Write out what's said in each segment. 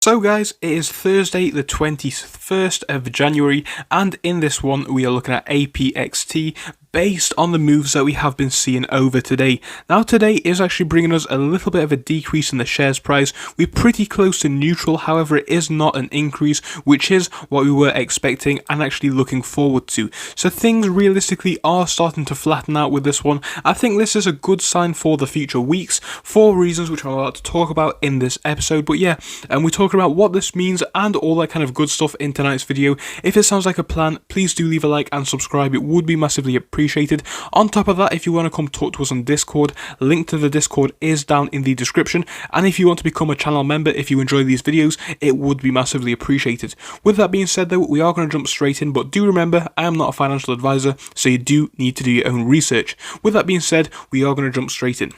So guys, it is Thursday the 21st of January, and in this one we are looking at Apxt based on the moves that we have been seeing over today. Now today is actually bringing us a little bit of a decrease in the shares price. We're pretty close to neutral, however it is not an increase, which is what we were expecting and actually looking forward to. So things realistically are starting to flatten out with this one. I think this is a good sign for the future weeks for reasons which I'm about to talk about in this episode. But yeah, and we're talking about what this means and all that kind of good stuff in tonight's video. If it sounds like a plan, please do leave a like and subscribe. It would be massively appreciated. On top of that, if you want to come talk to us on Discord, link to the Discord is down in the description, and if you want to become a channel member, if you enjoy these videos, it would be massively appreciated. With that being said though, we are going to jump straight in, but do remember, I am not a financial advisor, so you do need to do your own research. With that being said, we are going to jump straight in.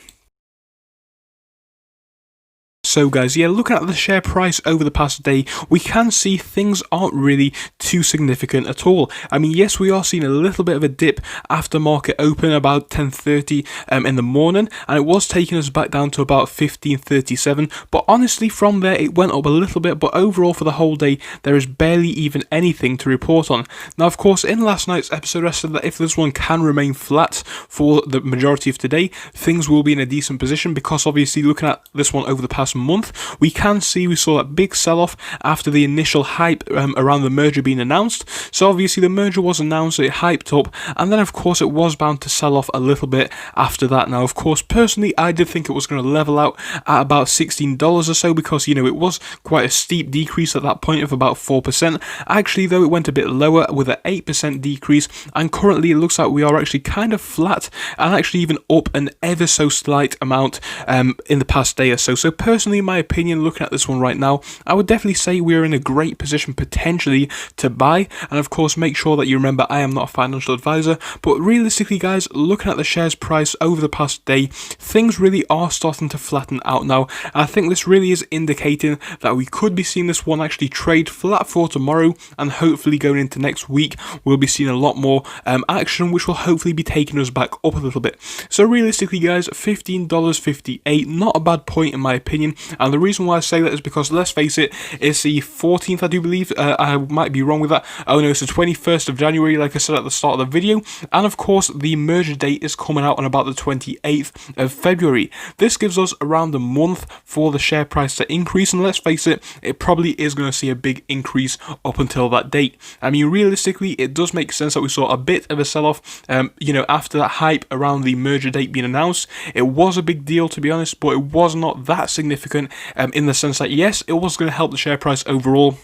So guys, yeah, looking at the share price over the past day, we can see things aren't really too significant at all. I mean, yes, we are seeing a little bit of a dip after market open about 10:30 in the morning, and it was taking us back down to about 15:37, but honestly from there it went up a little bit, but overall for the whole day there is barely even anything to report on. Now of course in last night's episode I said that if this one can remain flat for the majority of today, things will be in a decent position, because obviously looking at this one over the past month, we saw that big sell-off after the initial hype around the merger being announced. So obviously the merger was announced, it hyped up, and then of course it was bound to sell off a little bit after that. Now of course personally I did think it was going to level out at about $16 or so, because you know it was quite a steep decrease at that point of about 4%. Actually though, it went a bit lower with an 8% decrease, and currently it looks like we are actually kind of flat and actually even up an ever so slight amount in the past day or so. So personally, in my opinion, looking at this one right now, I would definitely say we're in a great position potentially to buy. And of course, make sure that you remember I am not a financial advisor, but realistically guys, looking at the shares price over the past day, things really are starting to flatten out now. And I think this really is indicating that we could be seeing this one actually trade flat for tomorrow, and hopefully going into next week we'll be seeing a lot more action, which will hopefully be taking us back up a little bit. So realistically guys, $15.58, not a bad point in my opinion. And the reason why I say that is because, let's face it, it's the 14th, I do believe. I might be wrong with that. Oh no, it's the 21st of January, like I said at the start of the video. And of course, the merger date is coming out on about the 28th of February. This gives us around a month for the share price to increase. And let's face it, it probably is going to see a big increase up until that date. I mean, realistically, it does make sense that we saw a bit of a sell-off, after that hype around the merger date being announced. It was a big deal, to be honest, but it was not that significant. In the sense that yes, it was going to help the share price overall.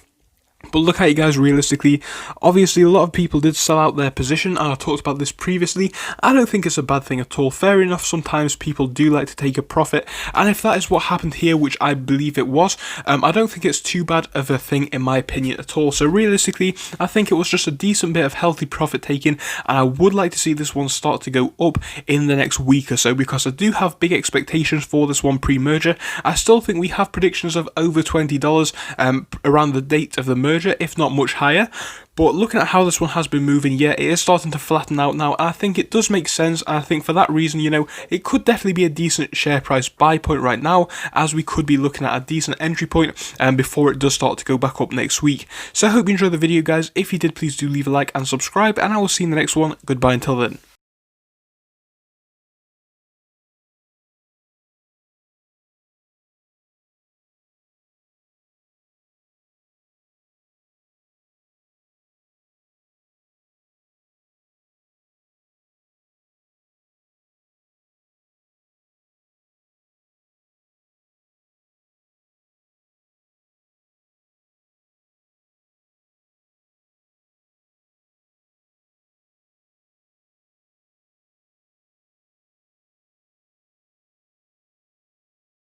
But look at it guys, realistically, obviously a lot of people did sell out their position, and I talked about this previously. I don't think it's a bad thing at all. Fair enough, sometimes people do like to take a profit, and if that is what happened here, which I believe it was, I don't think it's too bad of a thing in my opinion at all. So realistically, I think it was just a decent bit of healthy profit taking, and I would like to see this one start to go up in the next week or so, because I do have big expectations for this one pre-merger. I still think we have predictions of over $20 around the date of the merger, if not much higher. But looking at how this one has been moving, yeah, it is starting to flatten out now, and I think it does make sense. And I think for that reason, it could definitely be a decent share price buy point right now, as we could be looking at a decent entry point before it does start to go back up next week. So I hope you enjoyed the video guys. If you did, please do leave a like and subscribe, and I will see you in the next one. Goodbye until then.